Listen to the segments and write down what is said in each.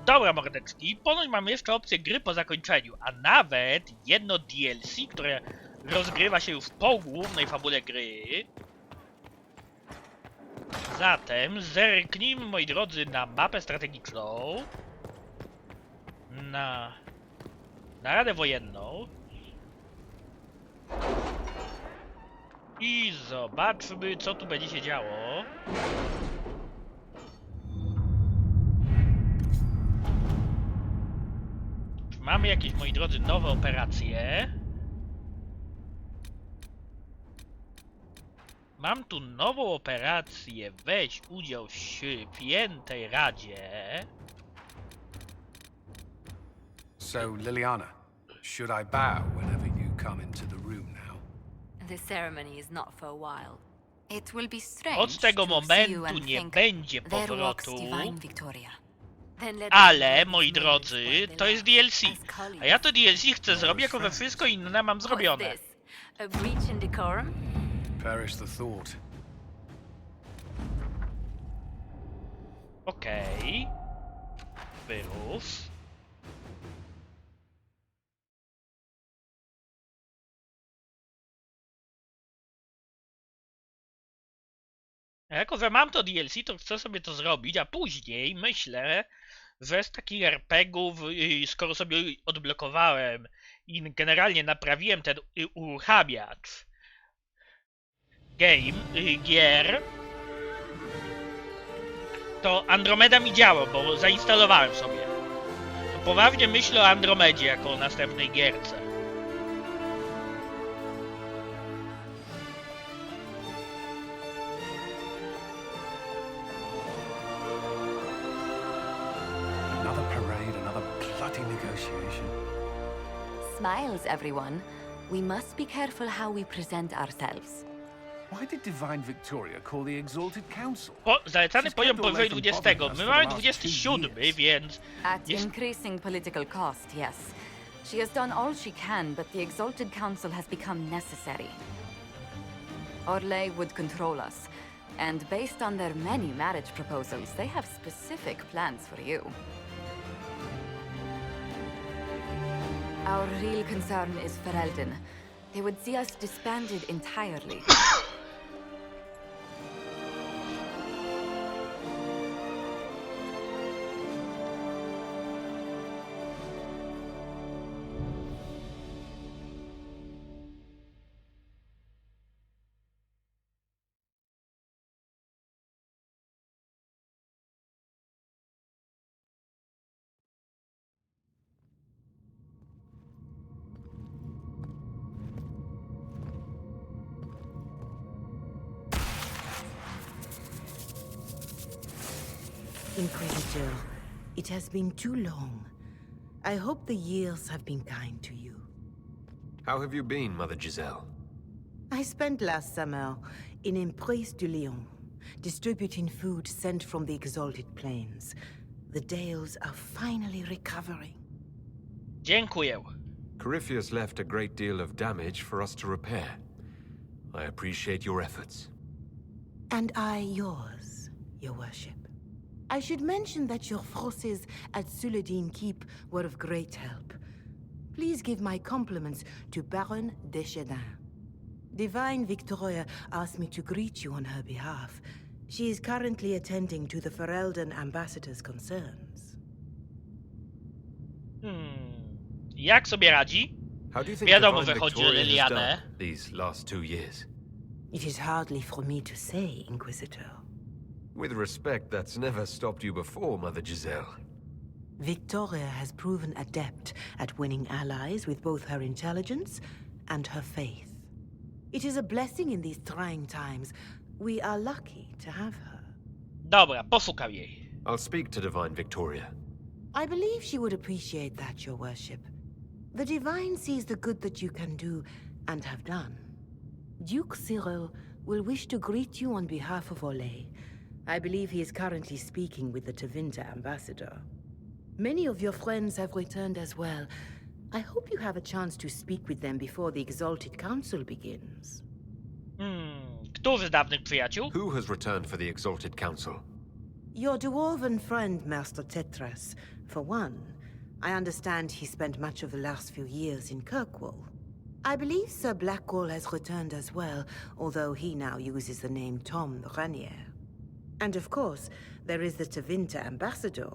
Dobra, mordeczki, ponoć mamy jeszcze opcję gry po zakończeniu, a nawet jedno DLC, które rozgrywa się już po głównej fabule gry. Zatem zerknijmy, moi drodzy, na mapę strategiczną, na Radę Wojenną i zobaczmy, co tu będzie się działo. Mamy jakieś, moi drodzy, nowe operacje. Mam tu nową operację, weź udział w Świętej Radzie. So, Liliana, should I bow whenever you come into the room now? The ceremony is not for a while. It will be strange Od tego to see you momentu and nie think, będzie "There walks powrotu. divine Victoria." Then let Ale, us moi know drodzy, what to they jest are. DLC. As colleagues. A ja to DLC chcę zrobić, jako we wszystko inne mam What's zrobione. this? A breach in decorum? Perish the thought. Okej. Wyrósł. A jako, że mam to DLC, to chcę sobie to zrobić, a później myślę, że z takich RPGów, skoro sobie odblokowałem i generalnie naprawiłem ten uruchamiacz gier, to Andromeda mi działa, bo zainstalowałem sobie. To poważnie myślę o Andromedzie jako o następnej gierce. Another parade, another bloody negotiation. Smiles, everyone. We must be careful how we present ourselves. Why did Divine Victoria call the Exalted Council? Zalecany She's poziom kept all powyżej from 20. bothering us My for mamy the last 27, 2 years. więc At Yes. increasing political cost, yes. She has done all she can, but the Exalted Council has become necessary. Orlais would control us, and based on their many marriage proposals, they have specific plans for you. Our real concern is Ferelden. They would see us disbanded entirely. Inquisitor, it has been too long. I hope the years have been kind to you. How have you been, Mother Giselle? I spent last summer in Intruz du Lion, distributing food sent from the exalted plains. The Dales are finally recovering. dziękuję. Corypheus left a great deal of damage for us to repair. I appreciate your efforts. And I yours, your worship. I should mention that your forces at Suladin Keep were of great help. Please give my compliments to Baron Deschedin. Divine Victoria asked me to greet you on her behalf. She is currently attending to the Ferelden ambassador's concerns. Jak sobie radzi? How do you think Wiadomo, Divine że chodzi o Victoria has Lilianę. done these last 2 years? It is hardly for me to say, Inquisitor. With respect, that's never stopped you before, Mother Giselle. Victoria has proven adept at winning allies with both her intelligence and her faith. It is a blessing in these trying times. We are lucky to have her. Dobra, poszukam jej. I'll speak to Divine Victoria. I believe she would appreciate that, your worship. The Divine sees the good that you can do and have done. Duke Cyril will wish to greet you on behalf of Orlais. I believe he is currently speaking with the Tevinter ambassador. Many of your friends have returned as well. I hope you have a chance to speak with them before the Exalted Council begins. Którzy z dawnych przyjaciół? Who has returned for the Exalted Council? Your dwarven friend, Master Tetras, for one. I understand he spent much of the last few years in Kirkwall. I believe Sir Blackwall has returned as well, although he now uses the name Tom the Ranier. And of course, there is the Tevinter ambassador.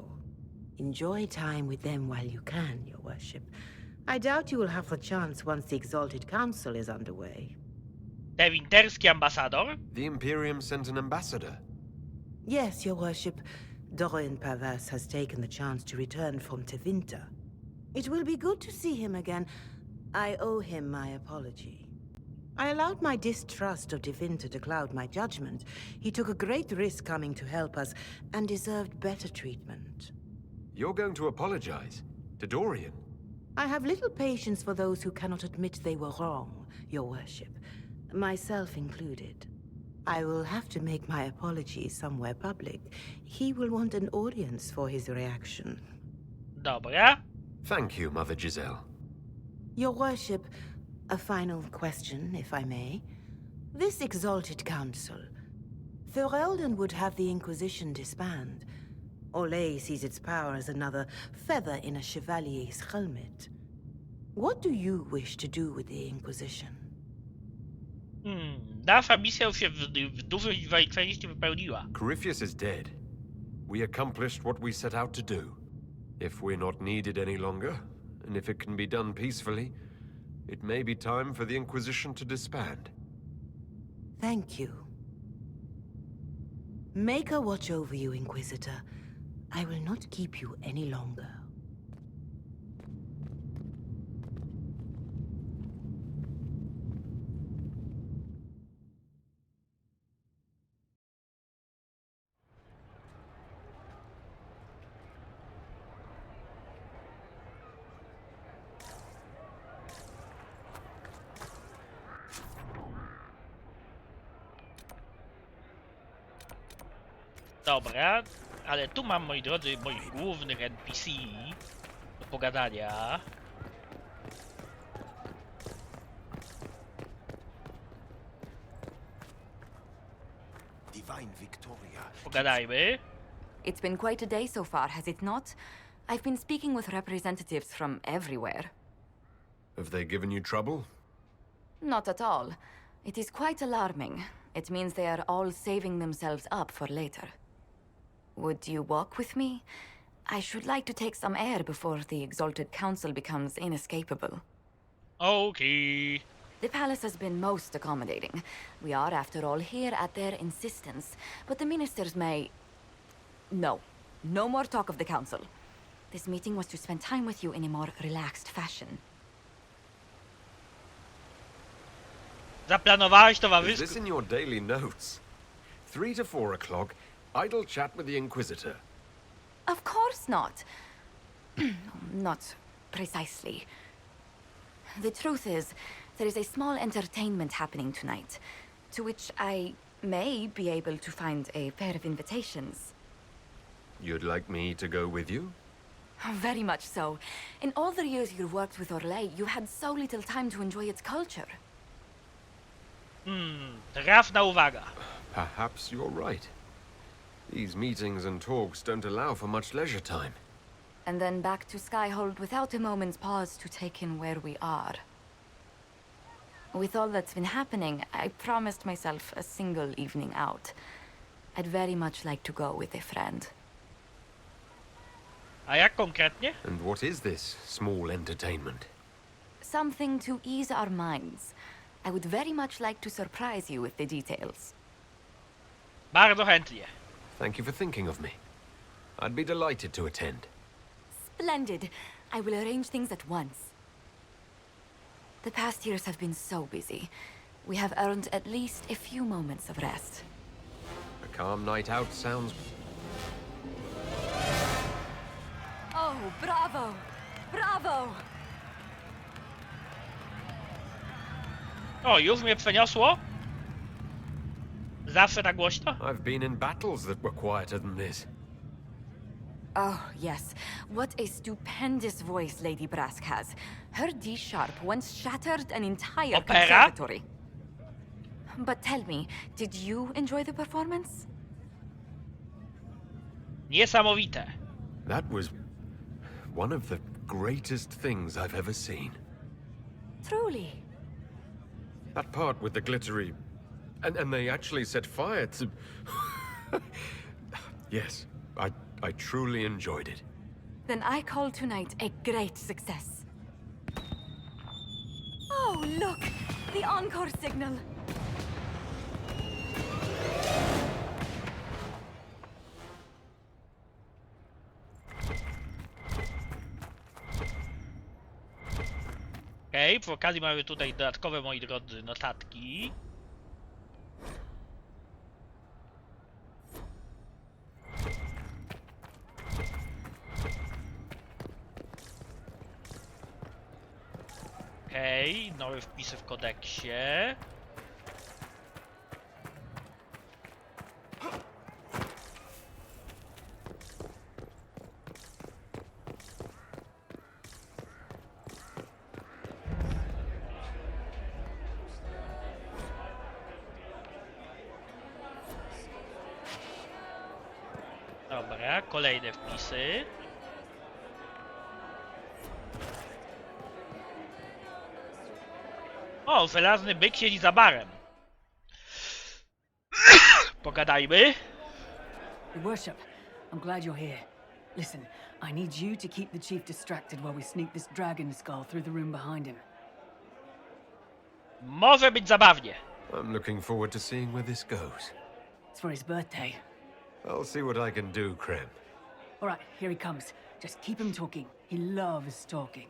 Enjoy time with them while you can, your worship. I doubt you will have the chance once the Exalted Council is underway. Tewinterski ambasador? The Imperium sent an ambassador. Yes, your worship. Dorian Pavas has taken the chance to return from Tevinter. It will be good to see him again. I owe him my apology. I allowed my distrust of Tevinter to cloud my judgment. He took a great risk coming to help us, and deserved better treatment. You're going to apologize? To Dorian? I have little patience for those who cannot admit they were wrong, your worship. Myself included. I will have to make my apologies somewhere public. He will want an audience for his reaction. Dobra. Thank you, Mother Giselle. Your worship, a final question, if I may. This Exalted Council. Ferelden would have the Inquisition disband. Orlais sees its power as another feather in a chevalier's helmet. What do you wish to do with the Inquisition? Nasza misja już się w dużej części wypełniła. Corypheus is dead. We accomplished what we set out to do. If we're not needed any longer, and if it can be done peacefully, it may be time for the Inquisition to disband. Thank you. Maker watch over you, Inquisitor. I will not keep you any longer. Dobra, ale tu mam, moi drodzy, moich głównych NPC do pogadania. Divine Victoria. Pogadajmy. It's been quite a day so far, has it not? I've been speaking with representatives from everywhere. Have they given you trouble? Not at all. It is quite alarming. It means they are all saving themselves up for later. Would you walk with me? I should like to take some air before the Exalted Council becomes inescapable. Okay. The palace has been most accommodating. We are, after all, here at their insistence. But the ministers may... No. No more talk of the council. This meeting was to spend time with you in a more relaxed fashion. Zaplanowałeś Is towarzystwo? this in your daily notes? 3 to 4 o'clock, idle chat with the Inquisitor. Of course not. Not precisely. The truth is, there is a small entertainment happening tonight, to which I may be able to find a pair of invitations. You'd like me to go with you? Very much so. In all the years you worked with Orlais, you had so little time to enjoy its culture. Trafna uwaga. Perhaps you're right. These meetings and talks don't allow for much leisure time. And then back to Skyhold without a moment's pause to take in where we are. With all that's been happening, I promised myself a single evening out. I'd very much like to go with a friend. A jak konkretnie? And what is this small entertainment? Something to ease our minds. I would very much like to surprise you with the details. Bardzo chętnie. Thank you for thinking of me. I'd be delighted to attend. Splendid. I will arrange things at once. The past years have been so busy. We have earned at least a few moments of rest. A calm night out sounds... Oh, bravo! Bravo! O, już mnie przeniosło? Zawsze tak głośno? I've been in battles that were quieter than this. Oh, yes. What a stupendous voice Lady Brask has. Her D-sharp once shattered an entire Opera? conservatory. But tell me, did you enjoy the performance? Niesamowite. That was one of the greatest things I've ever seen. Truly. That part with the glittery... And they actually set fire to... Yes, I truly enjoyed it. Then I call tonight a great success. Oh, look! The encore signal! Okej, przy okazji mamy tutaj dodatkowe, moi drodzy, notatki. Okej, nowe wpisy w kodeksie. Dobra, kolejne wpisy. O, żelazny byk siedzi za barem. Pogadajmy. Your worship, I'm glad you're here. Listen, I need you to keep the chief distracted while we sneak this dragon skull through the room behind him. Może być zabawnie. I'm looking forward to seeing where this goes. It's for his birthday. I'll see what I can do, Krem. All right, here he comes. Just keep him talking. He loves talking.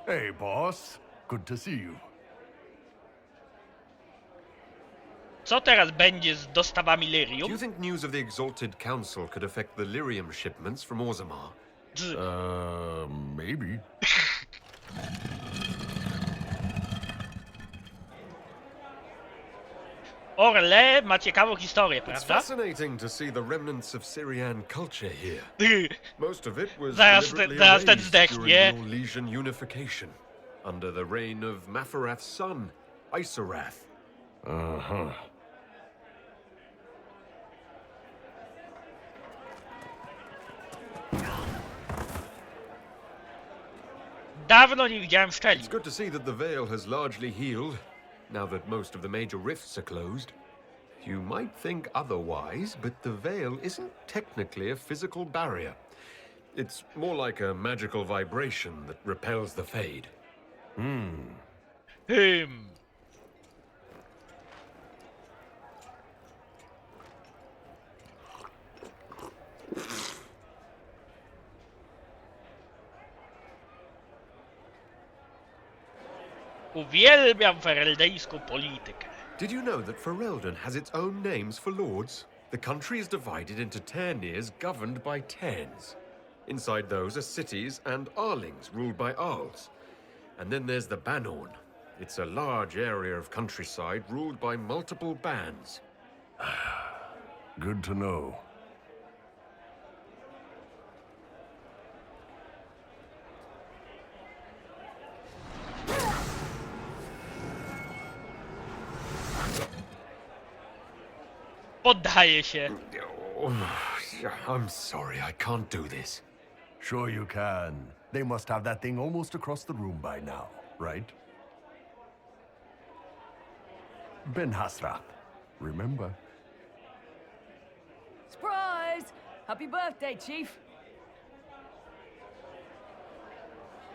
Hey, boss. Good to see you. Co teraz będzie z dostawami Do lyrium? you think news of the Exalted Council could affect the lyrium shipments from Orzammar? Maybe. Orle ma ciekawą historię, It's prawda? fascinating to see the remnants of Syrian culture here. Most of it was Zaraz deliberately ten erased zdechnie. during the Orlesian unification, under the reign of Mafarath's son, Isarath. Uh-huh. Dawno nie widziałem szczeli. It's good to see that the veil has largely healed, now that most of the major rifts are closed. You might think otherwise, but the veil isn't technically a physical barrier. It's more like a magical vibration that repels the fade. Uwielbiam fereldejską politykę. Did you know that Ferelden has its own names for lords? The country is divided into Ternirs governed by Terns. Inside those are cities and Arlings ruled by Arls. And then there's the Banorn. It's a large area of countryside ruled by multiple bands. Good to know. Poddaję się. I'm sorry, I can't do this. Sure you can. They must have that thing almost across the room by now, right? Ben Hasrath, remember? Surprise! Happy birthday, Chief!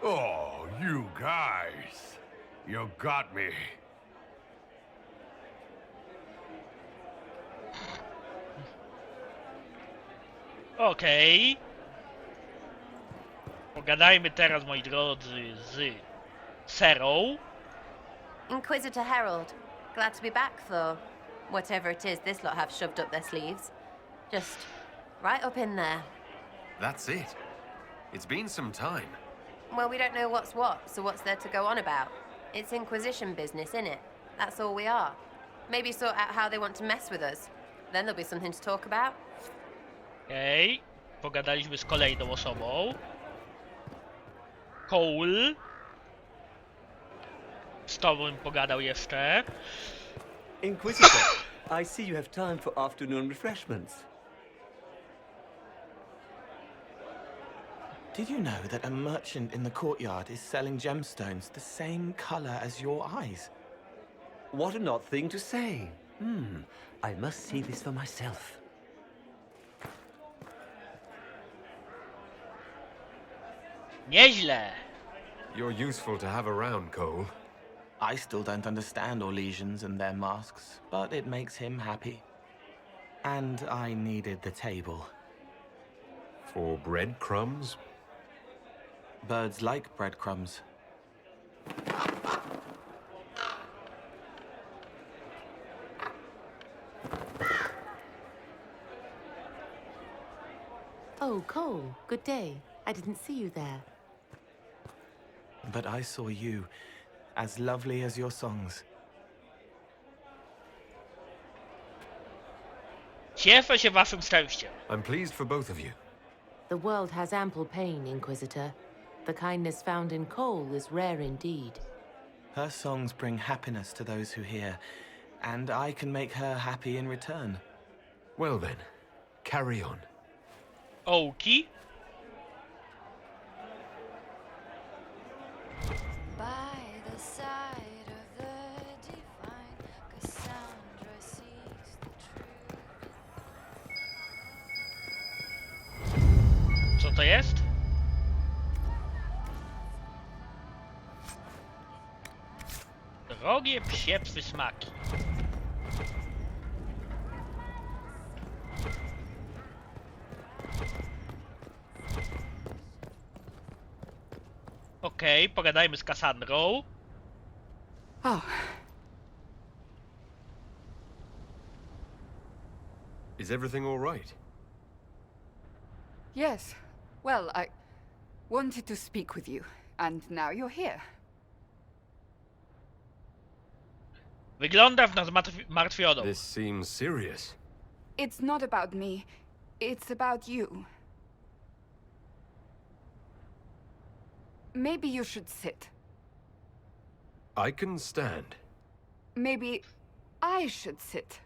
Oh, you guys. You got me. Okej. Pogadajmy teraz, moi drodzy, z Serą. Inquisitor Herald, glad to be back for whatever it is this lot have shoved up their sleeves. Just right up in there. That's it. It's been some time. Well, we don't know what's what, so what's there to go on about? It's Inquisition business, innit? That's all we are. Maybe sort out how they want to mess with us. Then there'll be something to talk about. Okej. Pogadaliśmy z kolejną osobą. Cole. Z tobą bym pogadał jeszcze. Inquisitor, I see you have time for afternoon refreshments. Did you know that a merchant in the courtyard is selling gemstones the same color as your eyes? What an odd thing to say. I must see this for myself. Nieźle. You're useful to have around, Cole. I still don't understand Orlesians and their masks, but it makes him happy. And I needed the table. For breadcrumbs? Birds like breadcrumbs. Oh, Cole, good day. I didn't see you there. But I saw you, as lovely as your songs. Cieszę się waszym szczęściem. I'm pleased for both of you. The world has ample pain, Inquisitor. The kindness found in Cole is rare indeed. Her songs bring happiness to those who hear, and I can make her happy in return. Well then, carry on. Ołki. By the side of the divine, Cassandra seeks the truth. Co to jest? Drogie psie przysmaki. Okej, pogadajmy z Cassandrą. Oh, Is everything all right? Yes. Well, I wanted to speak with you, and now you're here. Wygląda w nas martwioną. This seems serious. It's not about me. It's about you. Maybe you should sit. I can stand. Maybe I should sit.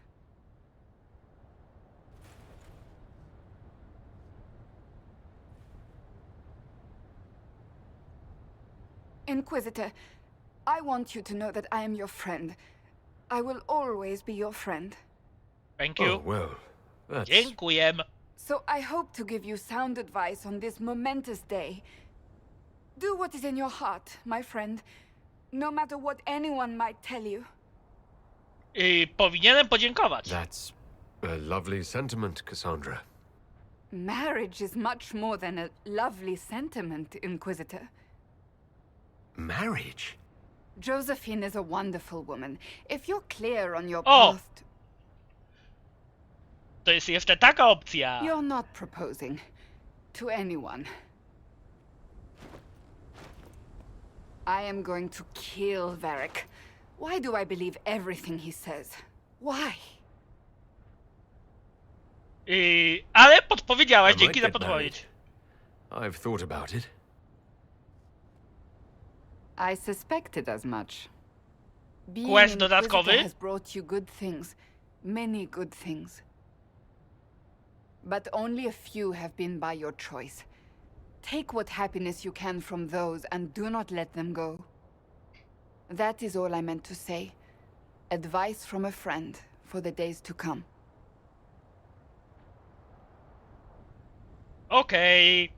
Inquisitor, I want you to know that I am your friend. I will always be your friend. Thank you. Oh, well, that's... Dziękuję. So I hope to give you sound advice on this momentous day. Do what is in your heart, my friend, no matter what anyone might tell you. Powinienem podziękować. That's a lovely sentiment, Cassandra. Marriage is much more than a lovely sentiment, Inquisitor. Marriage? Josephine is a wonderful woman. If you're clear on your O! path... To jest jeszcze taka opcja. You're not proposing to anyone. I am going to kill Varric. Why do I believe everything he says? Why? Ale podpowiedziałaś, I dzięki might za get podpowiedź. married. I've thought about it. I suspected as much. Being Quest an dodatkowy? Inquisitor has brought you good things. Many good things. But only a few have been by your choice. Take what happiness you can from those and do not let them go. That is all I meant to say. Advice from a friend for the days to come. Okej.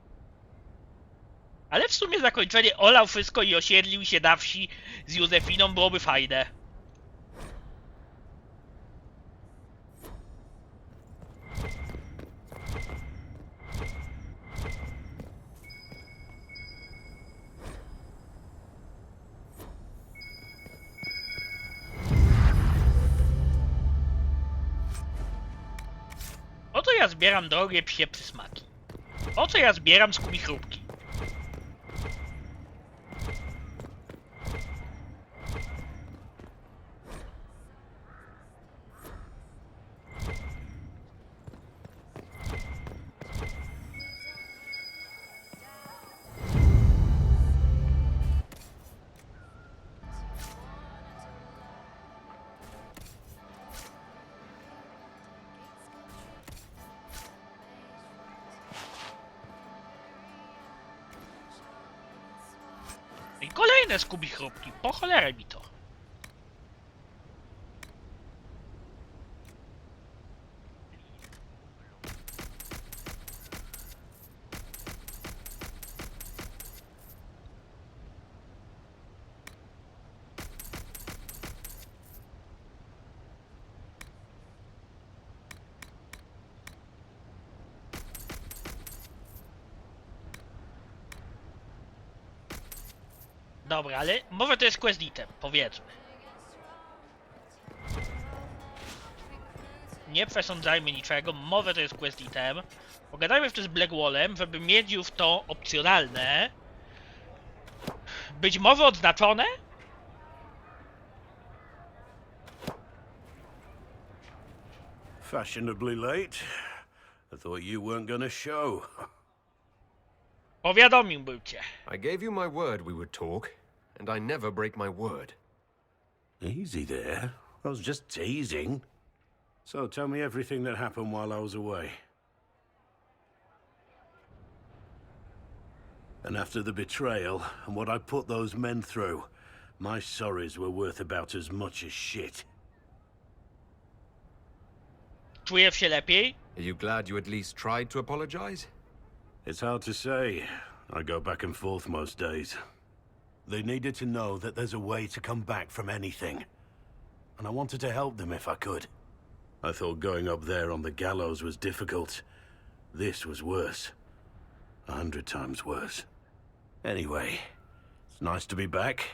Ale w sumie zakończenie olał wszystko i osiedlił się na wsi z Józefiną byłoby fajne. Oto ja zbieram drogie psie przysmaki. Oto ja zbieram skubichrupki. I kolejne skubi chrupki, po cholerę mi to. Dobra, ale może to jest quest item, powiedzmy. Nie przesądzajmy niczego, może to jest quest item. Pogadajmy wtedy z Blackwallem, żeby mieć już to opcjonalne. Być może odznaczone? Fashionably late. I thought you weren't gonna show. Powiadomiłbym cię. I gave you my word we would talk, and I never break my word. Easy there. I was just teasing. So tell me everything that happened while I was away. And after the betrayal and what I put those men through, my sorries were worth about as much as shit. Czujesz się lepiej? Are you glad you at least tried to apologize? It's hard to say. I go back and forth most days. They needed to know that there's a way to come back from anything. And I wanted to help them if I could. I thought going up there on the gallows was difficult. This was worse. 100 times worse. Anyway, it's nice to be back,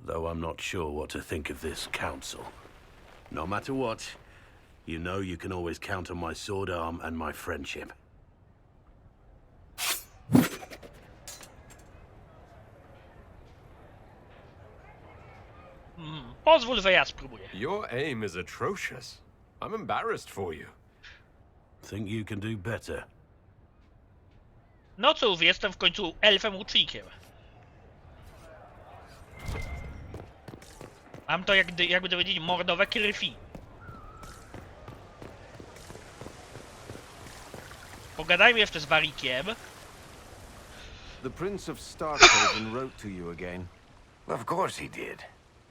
though I'm not sure what to think of this council. No matter what, you know you can always count on my sword arm and my friendship. Pozwól, że ja spróbuję. Your aim is atrocious. I'm embarrassed for you. Think you can do better? No cóż, jestem w końcu elfem łucznikiem. Mam to jakby powiedzieć mordowe krwi. Pogadajmy jeszcze z Warikiem. The Prince of Starkhaven wrote to you again. Of course he did.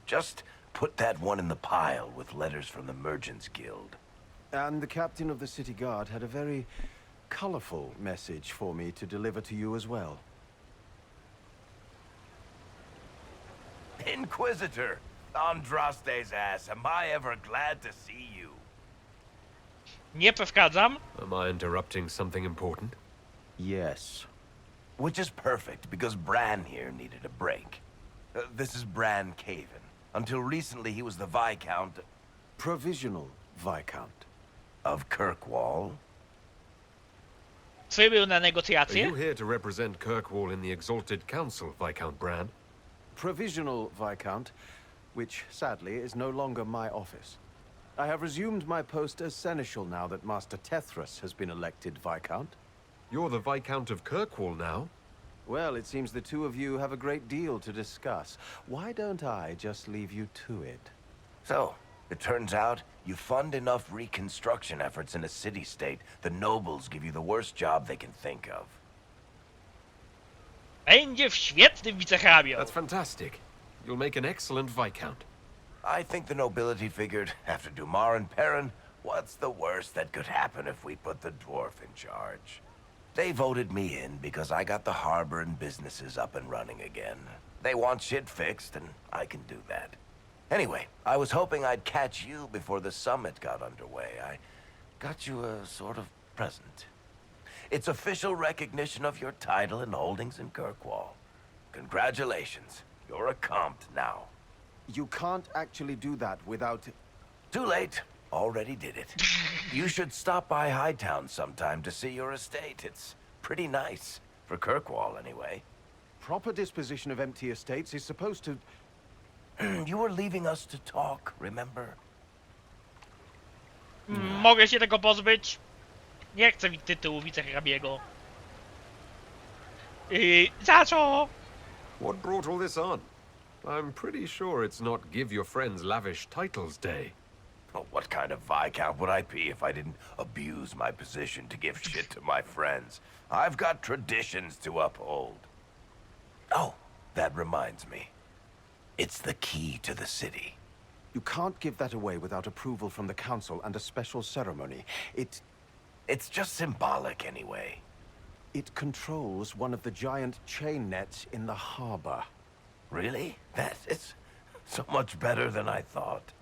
Just put that one in the pile with letters from the Merchants Guild. And the captain of the city guard had a very colorful message for me to deliver to you as well. Inquisitor! Andraste's ass, am I ever glad to see you? Nie przeszkadzam. Am I interrupting something important? Yes. Which is perfect, because Bran here needed a break. This is Bran Caven. Until recently, he was the Viscount... Provisional Viscount. Of Kirkwall. Przybył na Are negocjacje? you here to represent Kirkwall in the Exalted Council, Viscount Bran? Provisional Viscount, which sadly is no longer my office. I have resumed my post as Seneschal now that Master Tethras has been elected Viscount. You're the Viscount of Kirkwall now? Well, it seems the two of you have a great deal to discuss. Why don't I just leave you to it? So, it turns out you fund enough reconstruction efforts in a city-state, the nobles give you the worst job they can think of. Będzie świetnym wicehrabią. That's fantastic. You'll make an excellent Viscount. I think the nobility figured, after Dumar and Perrin, what's the worst that could happen if we put the dwarf in charge? They voted me in because I got the harbor and businesses up and running again. They want shit fixed, and I can do that. Anyway, I was hoping I'd catch you before the summit got underway. I got you a sort of present. It's official recognition of your title and holdings in Kirkwall. Congratulations. You're a compt now. You can't actually do that without... Too late. Already did it. You should stop by Hightown sometime to see your estate. It's pretty nice. For Kirkwall, anyway. Proper disposition of empty estates is supposed to... You were leaving us to talk, remember? Mogę się tego pozbyć? Nie chcę mi tytułu wicehrabiego. Za co? What brought all this on? I'm pretty sure it's not give your friends lavish titles day. Oh, what kind of Viscount would I be if I didn't abuse my position to give shit to my friends? I've got traditions to uphold. Oh, That reminds me. It's the key to the city. You can't give that away without approval from the council and a special ceremony. It's just symbolic anyway. It controls one of the giant chain nets in the harbor. Really? That is so much better than I thought.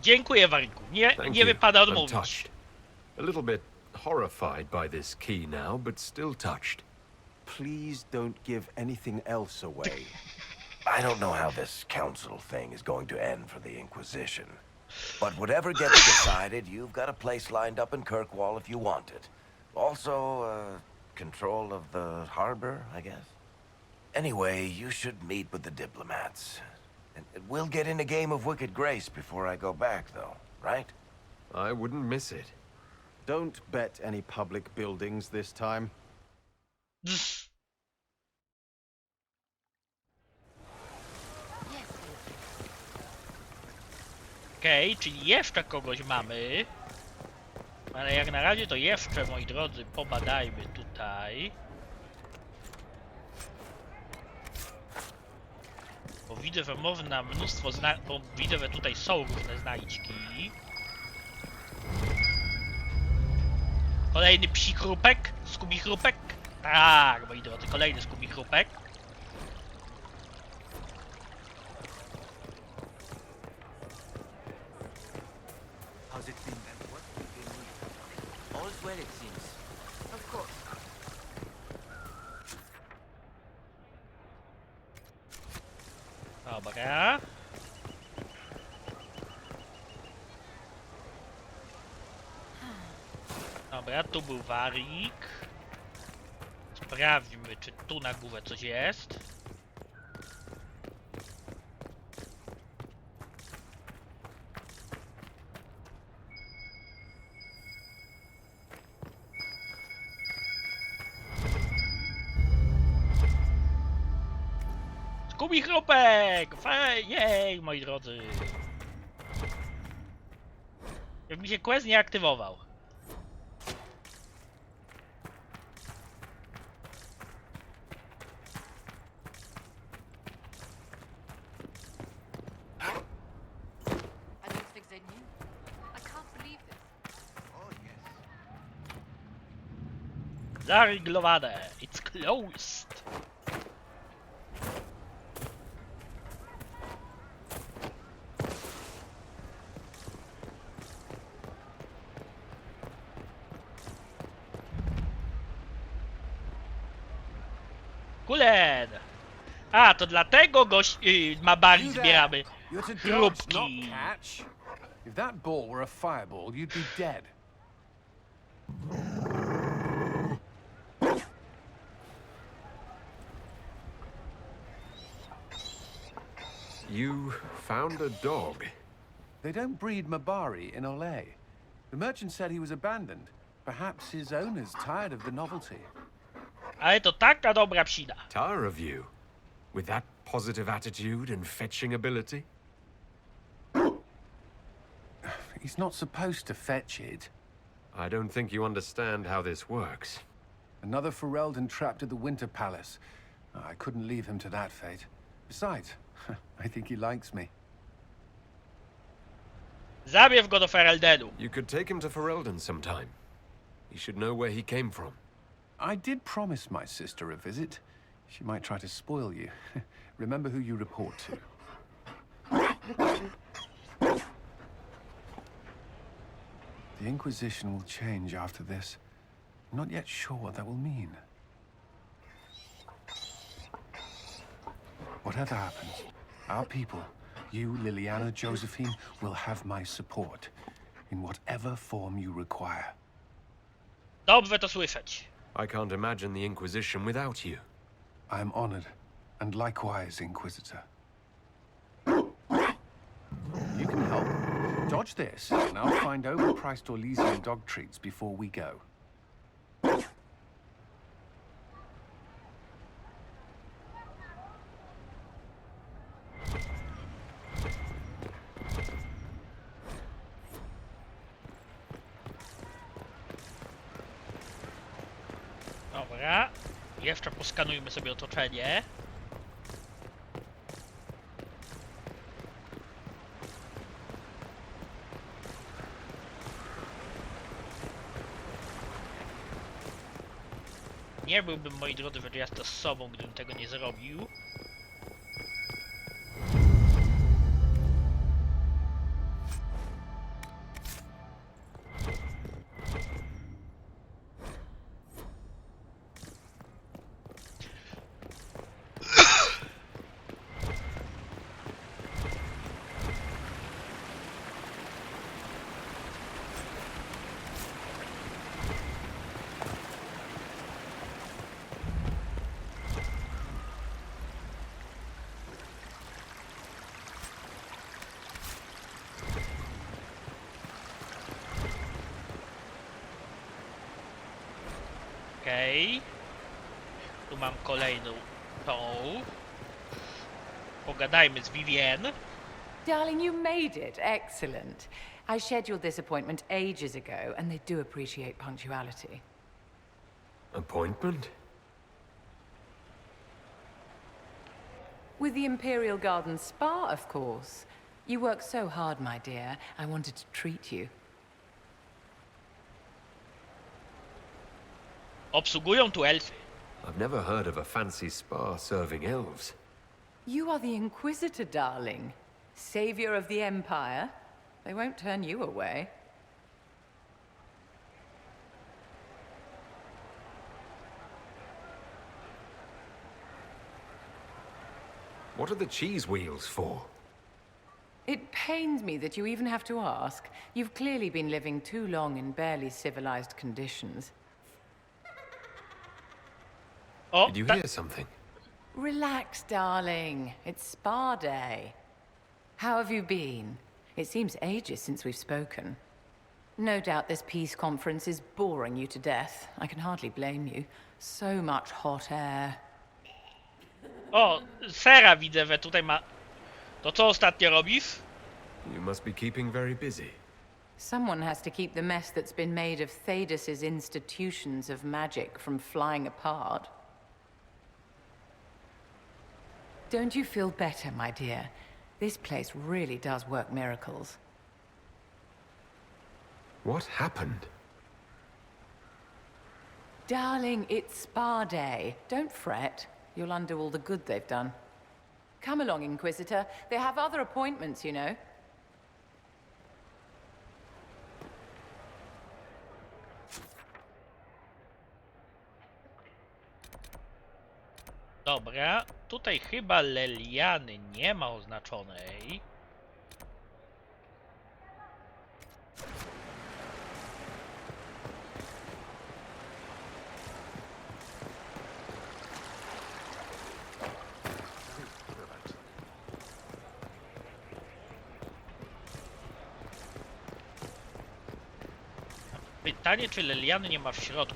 Dziękuję, Warinku. Nie wypada I'm odmówić. touched. A little bit horrified by this key now, but still touched. Please don't give anything else away. I don't know how this council thing is going to end for the Inquisition. But whatever gets decided, you've got a place lined up in Kirkwall if you want it. Also, control of the harbor, I guess. Anyway, you should meet with the diplomats. And we'll get in a game of Wicked Grace before I go back, though, right? I wouldn't miss it. Don't bet any public buildings this time. Okej, czyli jeszcze kogoś mamy. Ale jak na razie to jeszcze, moi drodzy, pobadajmy tutaj. Bo widzę, że można mnóstwo bo widzę, że tutaj są różne znajdźki. Kolejny psi chrupek? Skubi chrupek? Tak, moi drodzy, kolejny skubi chrupek. How's it been? All's well, it seems. Of course. Dobra. Dobra, tu był warik. Sprawdźmy, czy tu na górze coś jest. Skubi chrupek! Jej, moi drodzy. Jak mi się quest nie aktywował. I don't think they knew. I can't believe this. Zaryglowane. It's closed. Kulen! A, to dlatego Mabari zbieramy You're to dodge, chrupki. not catch. If that ball were a fireball, you'd be dead. You found a dog. They don't breed Mabari in Olay. The merchant said he was abandoned. Perhaps his owner's tired of the novelty. Ale to taka dobra psina. Tire of you. With that positive attitude and fetching ability? He's not supposed to fetch it. I don't think you understand how this works. Another Ferelden trapped at the Winter Palace. I couldn't leave him to that fate. Besides, I think he likes me. Zabierz go do Fereldenu. You could take him to Ferelden sometime. He should know where he came from. I did promise my sister a visit. She might try to spoil you. Remember who you report to. The Inquisition will change after this. I'm not yet sure what that will mean. Whatever happens, our people, you, Liliana, Josephine, will have my support in whatever form you require. Dobrze to słyszeć. I can't imagine the Inquisition without you. I am honored, and likewise, Inquisitor. You can help. Dodge this, and I'll find overpriced Orlesian dog treats before we go. Dobra. Jeszcze poskanujmy sobie otoczenie. Nie byłbym, moi drodzy, wyjazd z sobą, gdybym tego nie zrobił. Okej. Tu mam kolejną tą. Pogadajmy z Vivien. Darling, you made it. Excellent. I scheduled this appointment ages ago, and they do appreciate punctuality. Appointment? With the Imperial Garden Spa, of course. You work so hard, my dear. I wanted to treat you. Obsługują tu elfy. I've never heard of a fancy spa serving elves. You are the Inquisitor, darling. Savior of the Empire. They won't turn you away. What are the cheese wheels for? It pains me that you even have to ask. You've clearly been living too long in barely civilized conditions. Oh, did you hear something? Relax, darling. It's spa day. How have you been? It seems ages since we've spoken. No doubt this peace conference is boring you to death. I can hardly blame you. So much hot air. O, Sera widzę, że tutaj ma... To co ostatnio robisz? You must be keeping very busy. Someone has to keep the mess that's been made of Thadis's institutions of magic from flying apart. Don't you feel better, my dear? This place really does work miracles. What happened? Darling, it's spa day. Don't fret. You'll undo all the good they've done. Come along, Inquisitor. They have other appointments, you know. Dobra, tutaj chyba Leliany nie ma oznaczonej. Pytanie, czy Leliany nie ma w środku.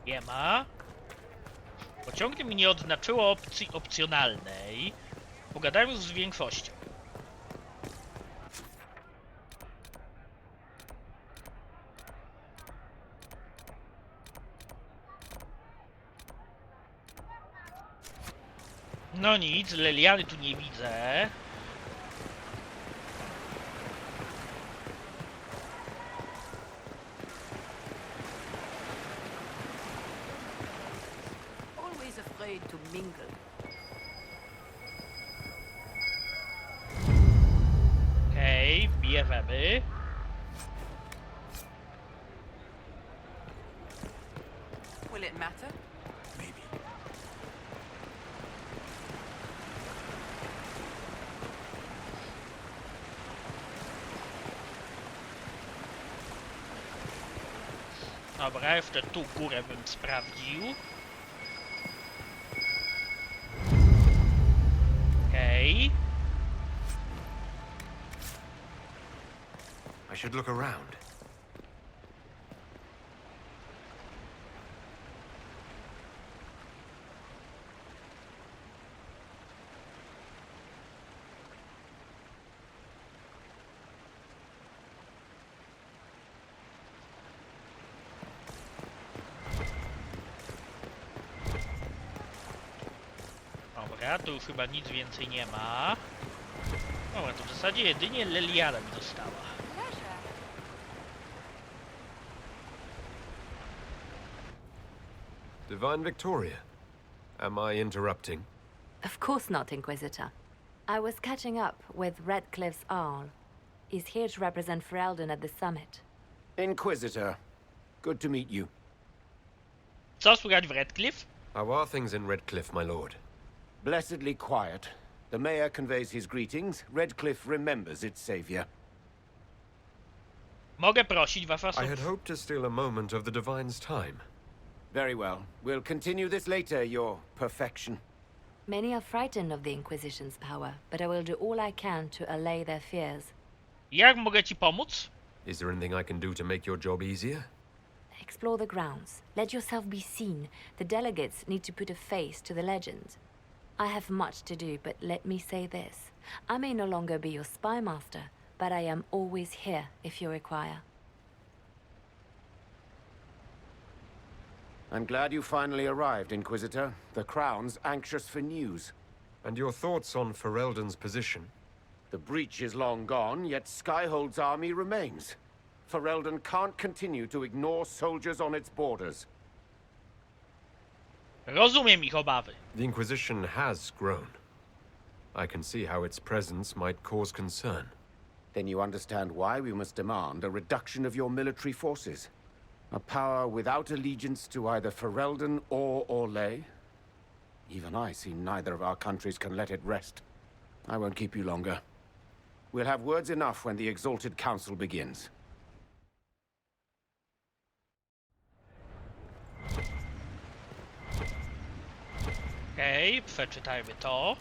Nie ma. Pociągnie mi nie odznaczyło opcji opcjonalnej. Pogadajmy z większością. No nic, Leliany tu nie widzę. Always afraid to mingle. Okej, bierzemy. Will it matter? Dobra, jeszcze tu górę bym sprawdził. Okej. I should look around. Dobra, tu już chyba nic więcej nie ma. Dobra, to w zasadzie jedynie Leliana mi została. Divine Victoria, am I interrupting? Of course not, Inquisitor. I was catching up with Redcliffe's Arl. He's here to represent Ferelden at the summit. Inquisitor, good to meet you. Co słychać w Redcliffe? How are things in Redcliffe, my lord? Blessedly quiet. The mayor conveys his greetings. Redcliffe remembers its savior. Mogę prosić was I had hoped to steal a moment of the Divine's time. Very well. We'll continue this later, your perfection. Many are frightened of the Inquisition's power, but I will do all I can to allay their fears. Jak mogę ci pomóc? Is there anything I can do to make your job easier? Explore the grounds. Let yourself be seen. The delegates need to put a face to the legend. I have much to do, but let me say this. I may no longer be your spy master, but I am always here if you require. I'm glad you finally arrived, Inquisitor. The Crown's anxious for news. And your thoughts on Ferelden's position? The breach is long gone, yet Skyhold's army remains. Ferelden can't continue to ignore soldiers on its borders. Rozumiem ich obawy. The Inquisition has grown. I can see how its presence might cause concern. Then you understand why we must demand a reduction of your military forces. A power without allegiance to either Ferelden or Orlais? Even I see neither of our countries can let it rest. I won't keep you longer. We'll have words enough when the Exalted Council begins. Okej, przeczytajmy to.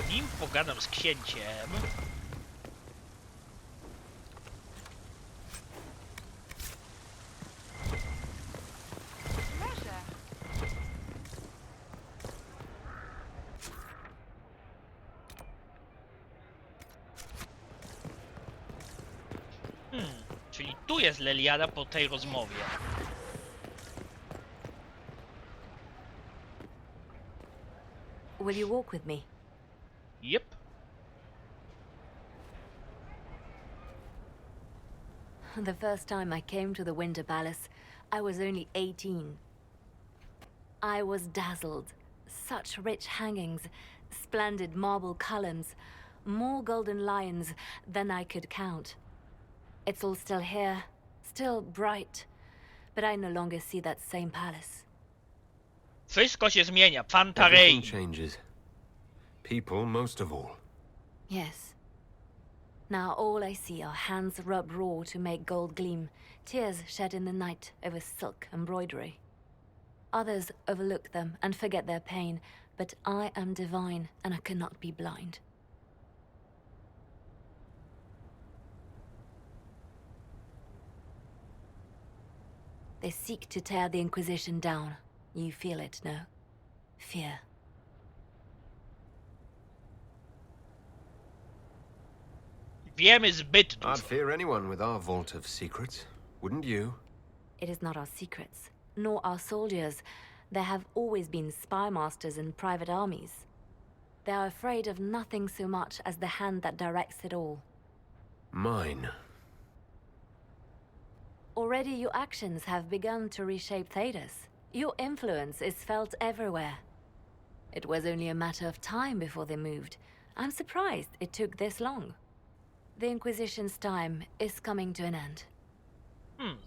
Nim pogadam z księciem. Czyli tu jest Leliana po tej rozmowie. Will you walk with me? Yep. The first time I came to the Winter Palace, I was only 18. I was dazzled. Such rich hangings, splendid marble columns, more golden lions than I could count. It's all still here, still bright, but I no longer see that same palace. Wszystko się zmienia. Fanta Everything Rey. changes. People most of all. Yes. Now all I see are hands rubbed raw to make gold gleam, tears shed in the night over silk embroidery. Others overlook them and forget their pain, but I am divine and I cannot be blind. They seek to tear the Inquisition down. You feel it, no? Fear. Wiemy zbyt dużo. I'd fear anyone with our vault of secrets, wouldn't you? It is not our secrets, nor our soldiers. There have always been spy masters and private armies. They are afraid of nothing so much as the hand that directs it all. Mine. Already your actions have begun to reshape Thedas. Your influence is felt everywhere. It was only a matter of time before they moved. I'm surprised it took this long. The Inquisition's time is coming to an end.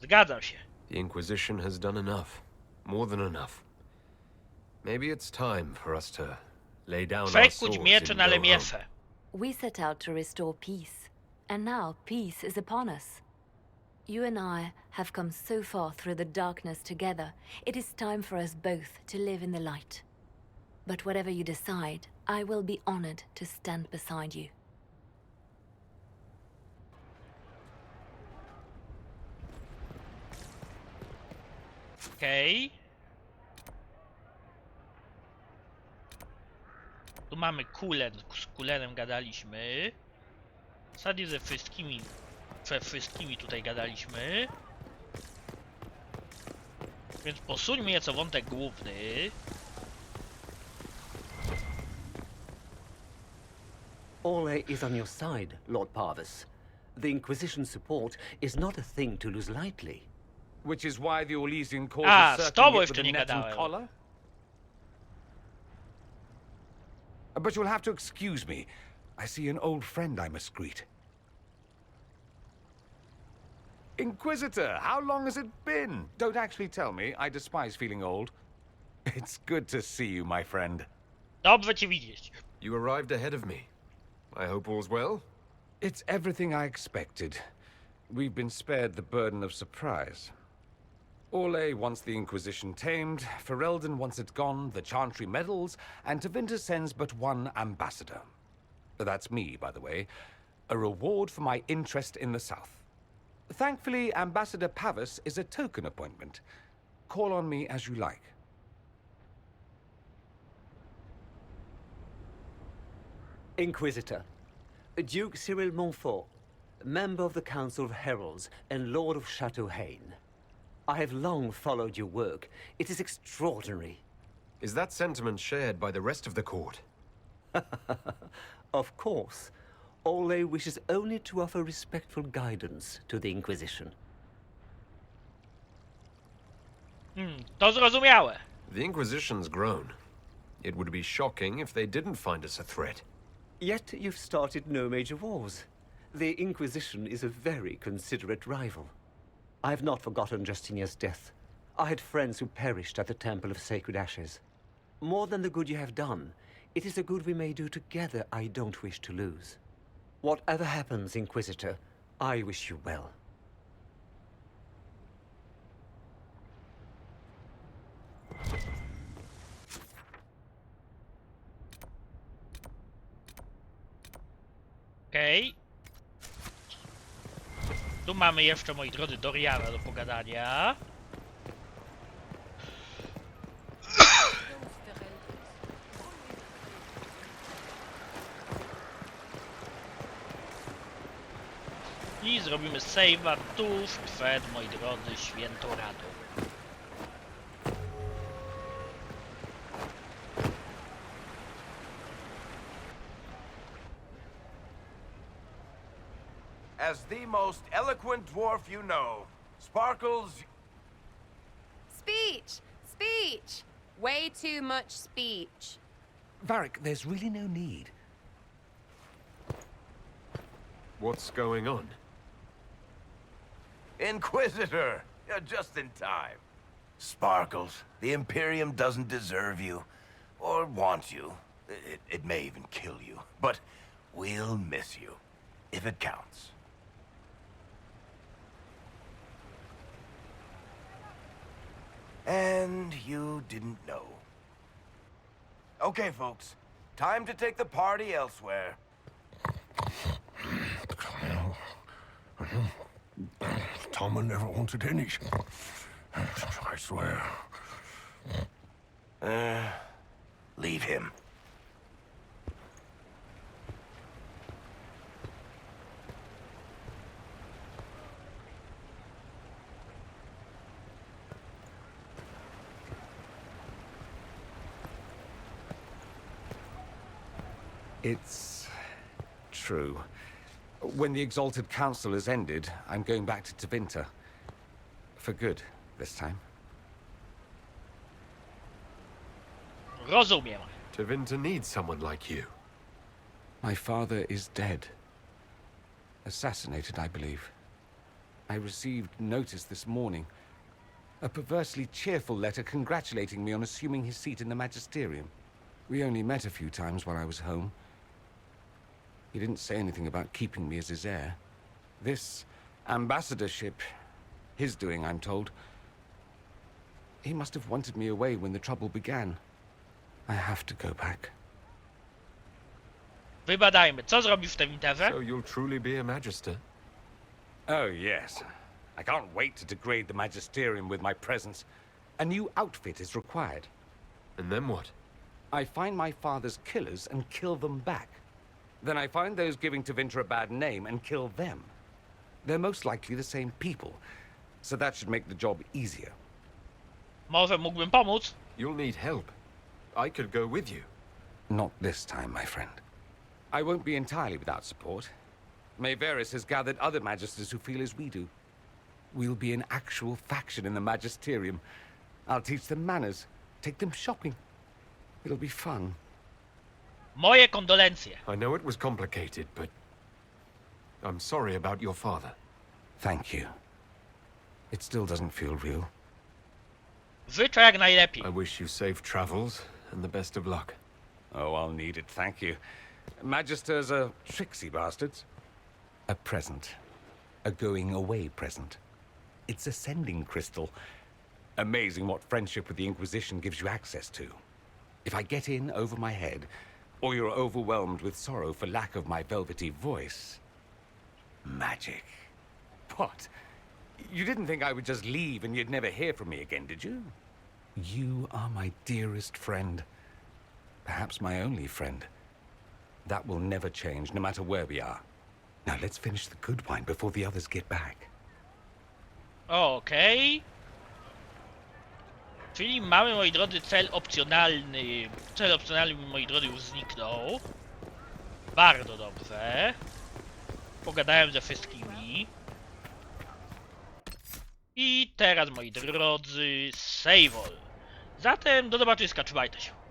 Zgadzam się. The Inquisition has done enough. More than enough. Maybe it's time for us to lay down our Przekuć swords miecze and na go home. Lemiefę. We set out to restore peace, and now peace is upon us. You and I have come so far through the darkness together. It is time for us both to live in the light. But whatever you decide, I will be honored to stand beside you. Okej. mamy Kulen, z Kulenem gadaliśmy. W zasadzie ze wszystkimi tutaj gadaliśmy. Więc posuńmy nieco wątek główny. Ole is on your side, Lord Parvis. The Inquisition support is not a thing to lose lightly. Which is why the Orlesian court A, is z tobą circling it jeszcze with a nie net and gadałem. collar? But you'll have to excuse me. I see an old friend I must greet. Inquisitor, how long has it been? Don't actually tell me. I despise feeling old. It's good to see you, my friend. Dobrze cię widzieć. You arrived ahead of me. I hope all's well? It's everything I expected. We've been spared the burden of surprise. Orlais wants the Inquisition tamed, Ferelden wants it gone, the Chantry meddles, and Tevinter sends but one ambassador. That's me, by the way. A reward for my interest in the South. Thankfully, Ambassador Pavis is a token appointment. Call on me as you like. Inquisitor, Duke Cyril Montfort, member of the Council of Heralds and Lord of Chateau Haine. I have long followed your work. It is extraordinary. Is that sentiment shared by the rest of the court? Of course. Ole wishes only to offer respectful guidance to the Inquisition. To zrozumiałe. The Inquisition's grown. It would be shocking if they didn't find us a threat. Yet you've started no major wars. The Inquisition is a very considerate rival. I have not forgotten Justinia's death. I had friends who perished at the Temple of Sacred Ashes. More than the good you have done, it is a good we may do together I don't wish to lose. Whatever happens, Inquisitor, I wish you well. Okej. Tu mamy jeszcze, moi drodzy, Doriana do pogadania. I zrobimy save'a tuż przed, moi drodzy, świętą radą. As the most eloquent dwarf you know, Sparkles... Speech! Speech! Way too much speech. Varric, there's really no need. What's going on? Inquisitor! You're just in time. Sparkles, the Imperium doesn't deserve you, or want you. It may even kill you, but we'll miss you, if it counts. And you didn't know. Okay, folks. Time to take the party elsewhere. Tom never wanted any. I swear. Leave him. It's true. When the Exalted Council has ended, I'm going back to Tevinter. For good, this time. Rozumiem. Tevinter needs someone like you. My father is dead. Assassinated, I believe. I received notice this morning. A perversely cheerful letter congratulating me on assuming his seat in the Magisterium. We only met a few times while I was home. He didn't say anything about keeping me as his heir. This ambassadorship, his doing, I'm told. He must have wanted me away when the trouble began. I have to go back. Wybadajmy, co zrobisz w tym interze? So you'll truly be a magister? Oh, yes. I can't wait to degrade the Magisterium with my presence. A new outfit is required. And then what? I find my father's killers and kill them back. Then I find those giving to Vinter a bad name and kill them. They're most likely the same people, so that should make the job easier. Może mógłbym pomóc? You'll need help. I could go with you. Not this time, my friend. I won't be entirely without support. Mayveris has gathered other magisters who feel as we do. We'll be an actual faction in the Magisterium. I'll teach them manners, take them shopping. It'll be fun. Moje kondolencje. I know it was complicated, but I'm sorry about your father. Thank you. It still doesn't feel real. Życzę jak najlepiej. I wish you safe travels and the best of luck. Oh, I'll need it, thank you. Magisters are tricksy bastards. A present. A going-away present. It's a sending crystal. Amazing what friendship with the Inquisition gives you access to. If I get in over my head, or you're overwhelmed with sorrow for lack of my velvety voice... Magic. What? You didn't think I would just leave and you'd never hear from me again, did you? You are my dearest friend. Perhaps my only friend. That will never change, no matter where we are. Now let's finish the good wine before the others get back. Okej. Czyli mamy, moi drodzy, cel opcjonalny. Cel opcjonalny, moi drodzy, już zniknął. Bardzo dobrze. Pogadałem ze wszystkimi. I teraz, moi drodzy, save all. Zatem do zobaczyska, trzymajcie się.